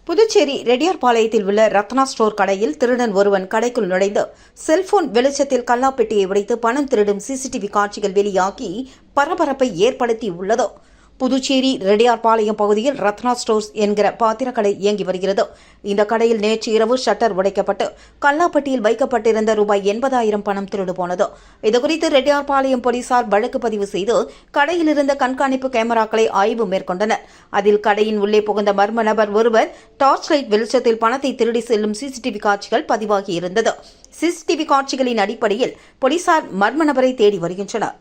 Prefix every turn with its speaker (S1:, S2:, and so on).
S1: புதுச்சேரி ரெட்டியார்பாளையத்தில் உள்ள ரத்னா ஸ்டோர் கடையில் திருடன் ஒருவன் கடைக்குள் நுழைந்து செல்போன் வெளிச்சத்தில் கல்லாப்பெட்டியை உடைத்து பணம் திருடும் சிசிடிவி காட்சிகள் வெளியாகி பரபரப்பை ஏற்படுத்தியுள்ளது. புதுச்சேரி ரெட்டியார்பாளையம் பகுதியில் ரத்னா ஸ்டோர்ஸ் என்கிற பாத்திரக்கடை இயங்கி வருகிறது. இந்த கடையில் நேற்று இரவு ஷட்டர் உடைக்கப்பட்டு கல்லாப்பட்டியில் வைக்கப்பட்டிருந்த ரூபாய் 80,000 பணம் திருடு போனது. இதுகுறித்து ரெட்டியார்பாளையம் போலீசார் வழக்கு பதிவு செய்து கடையில் இருந்த கண்காணிப்பு கேமராக்களை ஆய்வு மேற்கொண்டனர். அதில் கடையின் உள்ளே புகுந்த மர்ம நபர் ஒருவர் டார்ச் லைட் வெளிச்சத்தில் பணத்தை திருடி செல்லும் சிசிடிவி காட்சிகள் பதிவாகியிருந்தது. சிசிடிவி காட்சிகளின் அடிப்படையில் போலீசார் மர்ம நபரை தேடி வருகின்றனர்.